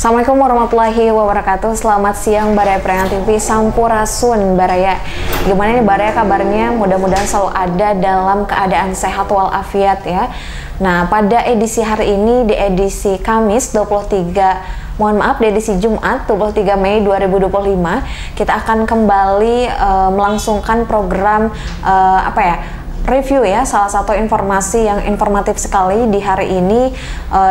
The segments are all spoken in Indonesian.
Assalamualaikum warahmatullahi wabarakatuh. Selamat siang Baraya Priangan TV, Sampurasun Baraya. Gimana nih Baraya kabarnya? Mudah-mudahan selalu ada dalam keadaan sehat walafiat ya. Nah, pada edisi hari ini, di edisi Kamis 23, mohon maaf, di edisi Jumat 23 Mei 2025, kita akan kembali melangsungkan program review ya, salah satu informasi yang informatif sekali di hari ini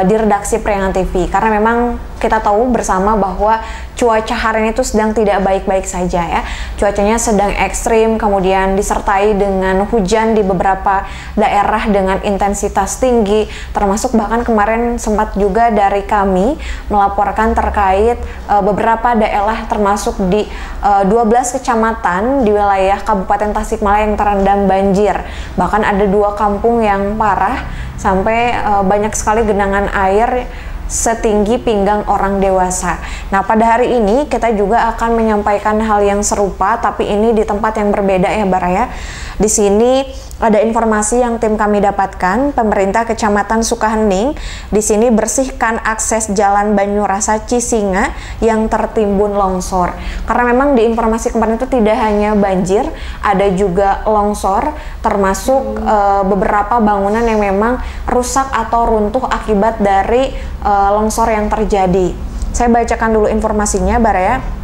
di redaksi Priangan TV, karena memang kita tahu bersama bahwa cuaca hari ini tuh sedang tidak baik-baik saja ya. Cuacanya sedang ekstrim, kemudian disertai dengan hujan di beberapa daerah dengan intensitas tinggi, termasuk bahkan kemarin sempat juga dari kami melaporkan terkait beberapa daerah termasuk di 12 kecamatan di wilayah Kabupaten Tasikmalaya yang terendam banjir. Bahkan ada 2 kampung yang parah sampai banyak sekali genangan air setinggi pinggang orang dewasa. Nah, pada hari ini kita juga akan menyampaikan hal yang serupa, tapi ini di tempat yang berbeda ya Baraya. Di sini ada informasi yang tim kami dapatkan, pemerintah Kecamatan Sukahening di sini bersihkan akses Jalan Banyurasa Cisinga yang tertimbun longsor. Karena memang di informasi kemarin itu tidak hanya banjir, ada juga longsor, termasuk beberapa bangunan yang memang rusak atau runtuh akibat dari longsor yang terjadi. Saya bacakan dulu informasinya Baraya.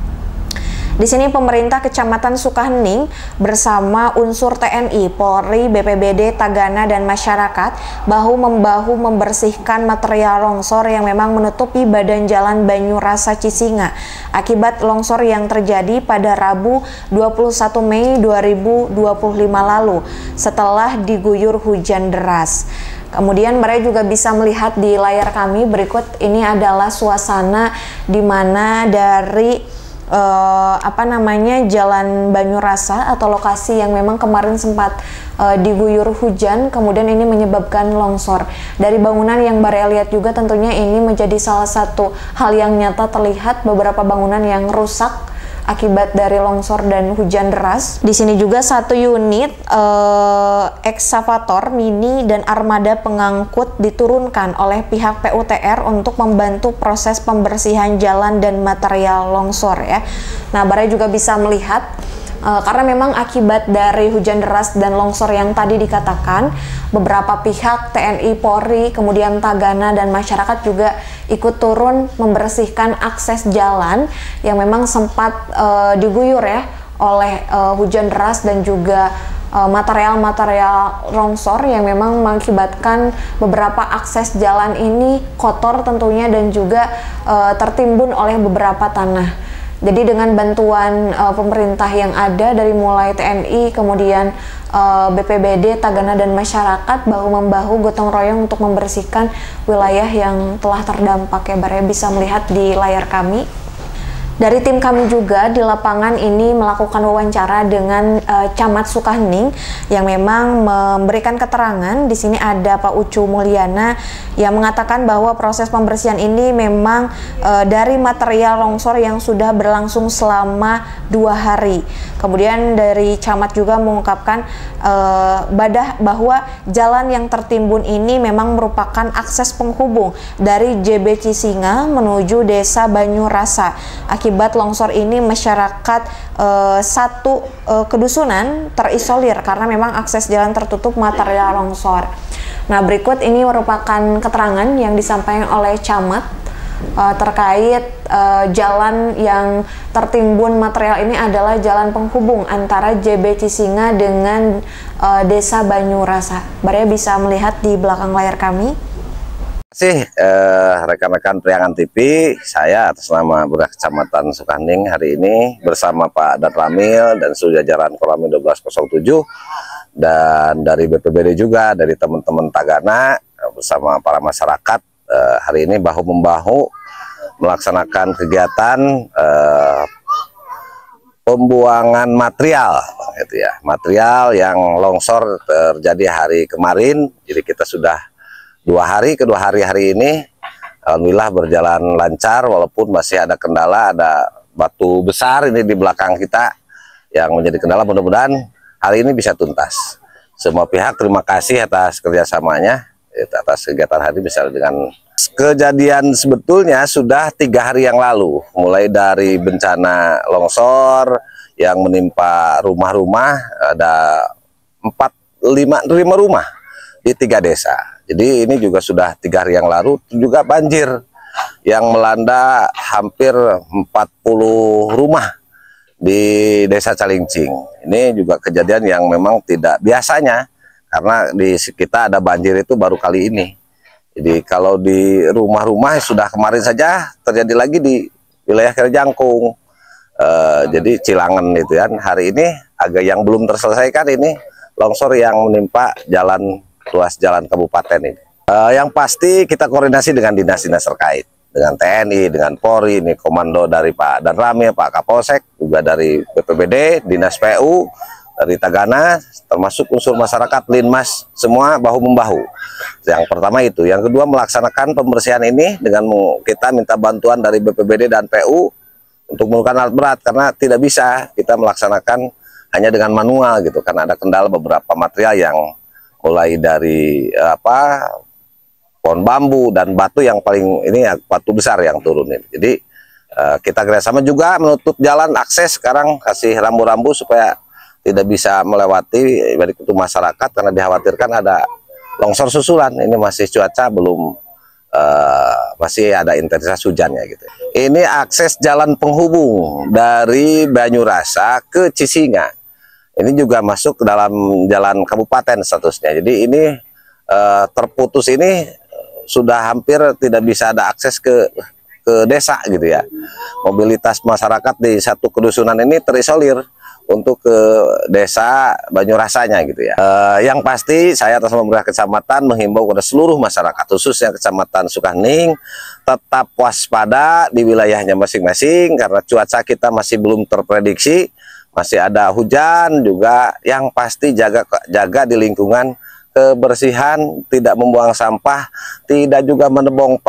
Di sini pemerintah Kecamatan Sukahening bersama unsur TNI, Polri, BPBD, Tagana, dan masyarakat bahu-membahu membersihkan material longsor yang memang menutupi badan jalan Banyurasa Cisinga akibat longsor yang terjadi pada Rabu 21 Mei 2025 lalu setelah diguyur hujan deras. Kemudian mereka juga bisa melihat di layar kami berikut, ini adalah suasana di mana dari Jalan Banyurasa atau lokasi yang memang kemarin sempat diguyur hujan, kemudian ini menyebabkan longsor. Dari bangunan yang Baraya lihat juga tentunya ini menjadi salah satu hal yang nyata terlihat beberapa bangunan yang rusak akibat dari longsor dan hujan deras. Di sini juga 1 unit eksavator mini dan armada pengangkut diturunkan oleh pihak PUTR untuk membantu proses pembersihan jalan dan material longsor ya. Nah, Baraya juga bisa melihat karena memang akibat dari hujan deras dan longsor yang tadi dikatakan, beberapa pihak TNI, Polri, kemudian Tagana, dan masyarakat juga ikut turun membersihkan akses jalan yang memang sempat diguyur ya oleh hujan deras dan juga material-material longsor yang memang mengakibatkan beberapa akses jalan ini kotor tentunya dan juga tertimbun oleh beberapa tanah. Jadi dengan bantuan pemerintah yang ada dari mulai TNI, kemudian BPBD, Tagana, dan masyarakat bahu-membahu gotong royong untuk membersihkan wilayah yang telah terdampak ya. Baraya bisa melihat di layar kami. Dari tim kami juga di lapangan ini melakukan wawancara dengan Camat Sukahening yang memang memberikan keterangan. Di sini ada Pak Ucu Mulyana yang mengatakan bahwa proses pembersihan ini memang dari material longsor yang sudah berlangsung selama 2 hari. Kemudian dari Camat juga mengungkapkan bahwa jalan yang tertimbun ini memang merupakan akses penghubung dari JB Cisinga menuju Desa Banyurasa. Akibat longsor ini masyarakat satu kedusunan terisolir karena memang akses jalan tertutup material longsor. Nah, berikut ini merupakan keterangan yang disampaikan oleh Camat terkait jalan yang tertimbun material ini adalah jalan penghubung antara JB Cisinga dengan Desa Banyurasa. Baraya bisa melihat di belakang layar kami. Terima kasih rekan-rekan Priangan TV. Saya atas nama Lurah Kecamatan Sukahening hari ini bersama Pak Dan Ramil dan seluruh jajaran Koramil 1207 dan dari BPBD juga, dari teman-teman Tagana bersama para masyarakat hari ini bahu-membahu melaksanakan kegiatan pembuangan material gitu ya. Material yang longsor terjadi hari kemarin. Jadi kita sudah 2 hari, kedua hari ini alhamdulillah berjalan lancar, walaupun masih ada kendala, ada batu besar ini di belakang kita yang menjadi kendala. Mudah-mudahan hari ini bisa tuntas. Semua pihak terima kasih atas kerjasamanya atas kegiatan hari misalnya dengan kejadian sebetulnya sudah 3 hari yang lalu, mulai dari bencana longsor yang menimpa rumah-rumah, ada 5 rumah di 3 desa. Jadi ini juga sudah 3 hari yang lalu, juga banjir yang melanda hampir 40 rumah di Desa Calincing. Ini juga kejadian yang memang tidak biasanya, karena di kita ada banjir itu baru kali ini. Jadi kalau di rumah-rumah sudah kemarin saja terjadi lagi di wilayah Kerjangkung, jadi Cilangan itu kan. Hari ini agak yang belum terselesaikan ini longsor yang menimpa ruas jalan kabupaten ini. Yang pasti kita koordinasi dengan dinas-dinas terkait, dengan TNI, dengan Polri, ini komando dari Pak Dan Ramil, Pak Kapolsek, juga dari BPBD, Dinas PU, dari Tagana, termasuk unsur masyarakat, Linmas, semua bahu-membahu. Yang pertama itu. Yang kedua, melaksanakan pembersihan ini dengan kita minta bantuan dari BPBD dan PU untuk menggunakan alat berat, karena tidak bisa kita melaksanakan hanya dengan manual gitu, karena ada kendala beberapa material yang mulai dari pohon bambu dan batu yang paling ini ya, batu besar yang turunin. Jadi kita kerjasama juga menutup jalan akses sekarang, kasih rambu-rambu supaya tidak bisa melewati, baik itu masyarakat, karena dikhawatirkan ada longsor susulan. Ini masih cuaca belum masih ada intensitas hujannya gitu. Ini akses jalan penghubung dari Banyurasa ke Cisinga. Ini juga masuk ke dalam jalan kabupaten statusnya. Jadi ini terputus, ini sudah hampir tidak bisa ada akses ke desa gitu ya. Mobilitas masyarakat di satu kedusunan ini terisolir untuk ke desa Banyurasanya gitu ya. Yang pasti saya atas nama kecamatan menghimbau kepada seluruh masyarakat, khususnya Kecamatan Sukaning, tetap waspada di wilayahnya masing-masing, karena cuaca kita masih belum terprediksi, masih ada hujan juga. Yang pasti jaga di lingkungan kebersihan, tidak membuang sampah, tidak juga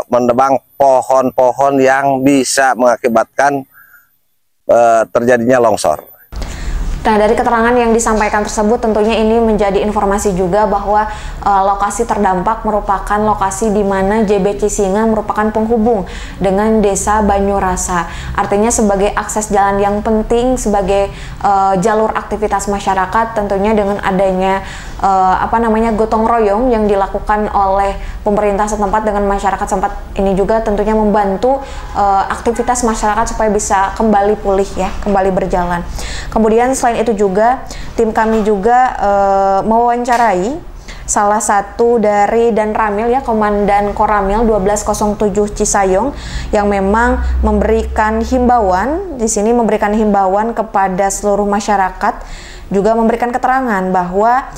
menebang pohon-pohon yang bisa mengakibatkan terjadinya longsor. Nah, dari keterangan yang disampaikan tersebut tentunya ini menjadi informasi juga bahwa lokasi terdampak merupakan lokasi di mana JB Cisinga merupakan penghubung dengan Desa Banyurasa. Artinya sebagai akses jalan yang penting, sebagai jalur aktivitas masyarakat, tentunya dengan adanya gotong royong yang dilakukan oleh pemerintah setempat dengan masyarakat setempat ini juga tentunya membantu aktivitas masyarakat supaya bisa kembali pulih ya, kembali berjalan. Kemudian selain itu juga tim kami juga mewawancarai salah satu dari Dan Ramil ya, Komandan Koramil 1207 Cisayong, yang memang memberikan himbauan di sini, memberikan himbauan kepada seluruh masyarakat, juga memberikan keterangan bahwa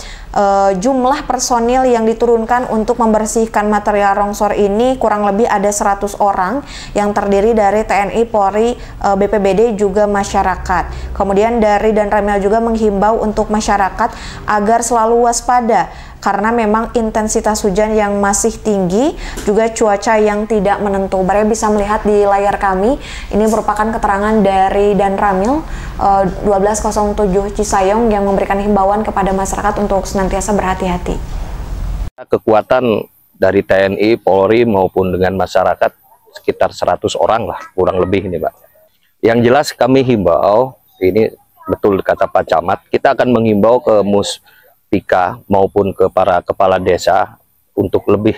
jumlah personil yang diturunkan untuk membersihkan material longsor ini kurang lebih ada 100 orang yang terdiri dari TNI, Polri, BPBD juga masyarakat. Kemudian dari Dan Ramil juga menghimbau untuk masyarakat agar selalu waspada karena memang intensitas hujan yang masih tinggi, juga cuaca yang tidak menentu. Baraya bisa melihat di layar kami, ini merupakan keterangan dari Dan Ramil 1207 Cisayong yang memberikan himbauan kepada masyarakat untuk senantiasa berhati-hati. Kekuatan dari TNI, Polri maupun dengan masyarakat sekitar 100 orang lah, kurang lebih ini Pak. Yang jelas kami himbau, ini betul kata Pak Camat, kita akan menghimbau ke Muspika maupun ke para kepala desa untuk lebih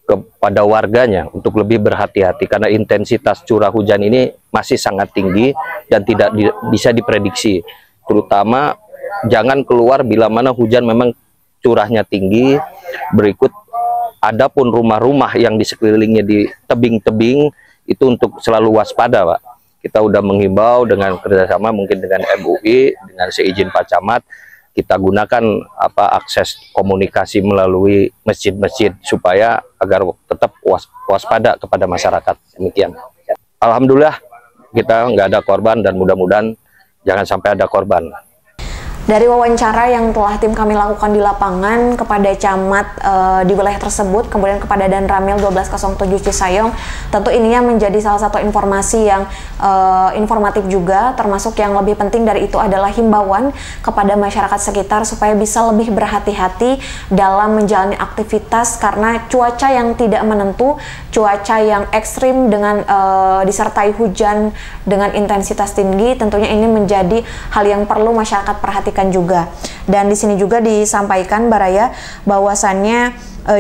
kepada warganya untuk lebih berhati-hati, karena intensitas curah hujan ini masih sangat tinggi dan tidak bisa diprediksi. Terutama jangan keluar bila mana hujan memang curahnya tinggi. Berikut, adapun rumah-rumah yang di sekelilingnya di tebing-tebing itu untuk selalu waspada Pak. Kita udah menghimbau dengan kerjasama mungkin dengan MUI, dengan seizin Pak Camat, kita gunakan akses komunikasi melalui masjid-masjid supaya agar tetap waspada kepada masyarakat. Demikian. Alhamdulillah kita nggak ada korban dan mudah-mudahan jangan sampai ada korban. Dari wawancara yang telah tim kami lakukan di lapangan kepada camat di wilayah tersebut, kemudian kepada Dan Ramil 1207 Cisayong, tentu ininya menjadi salah satu informasi yang informatif juga, termasuk yang lebih penting dari itu adalah himbauan kepada masyarakat sekitar supaya bisa lebih berhati-hati dalam menjalani aktivitas karena cuaca yang tidak menentu, cuaca yang ekstrim dengan disertai hujan dengan intensitas tinggi, tentunya ini menjadi hal yang perlu masyarakat perhatikan juga. Dan di sini juga disampaikan Baraya bahwasannya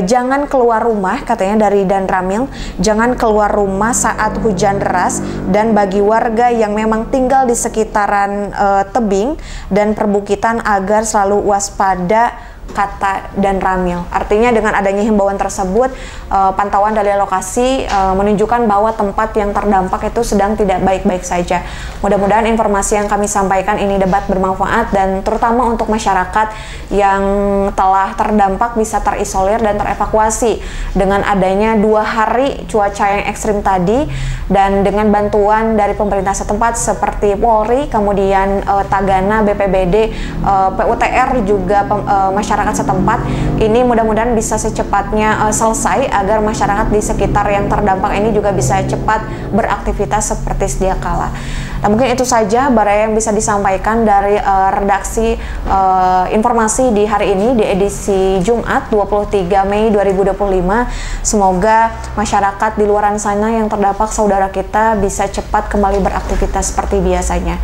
jangan keluar rumah, katanya dari Dan Ramil, jangan keluar rumah saat hujan deras, dan bagi warga yang memang tinggal di sekitaran tebing dan perbukitan agar selalu waspada, kata Dan Ramil. Artinya dengan adanya himbauan tersebut, pantauan dari lokasi menunjukkan bahwa tempat yang terdampak itu sedang tidak baik-baik saja. Mudah-mudahan informasi yang kami sampaikan ini dapat bermanfaat, dan terutama untuk masyarakat yang telah terdampak bisa terisolir dan terevakuasi dengan adanya 2 hari cuaca yang ekstrim tadi, dan dengan bantuan dari pemerintah setempat seperti Polri, kemudian Tagana, BPBD, PUTR, juga masyarakat setempat, ini mudah-mudahan bisa secepatnya selesai agar masyarakat di sekitar yang terdampak ini juga bisa cepat beraktivitas seperti sedia kala. Nah, mungkin itu saja Baraya yang bisa disampaikan dari redaksi informasi di hari ini di edisi Jumat 23 Mei 2025. Semoga masyarakat di luar sana yang terdampak saudara kita bisa cepat kembali beraktivitas seperti biasanya.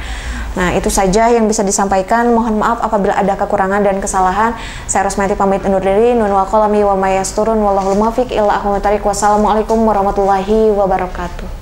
Nah, itu saja yang bisa disampaikan. Mohon maaf apabila ada kekurangan dan kesalahan. Saya Rosmeti pamit undur diri. Nun wa qalami wa mayasturun wallahul muwaffiq ila aqwamit thariq. Wassalamualaikum warahmatullahi wabarakatuh.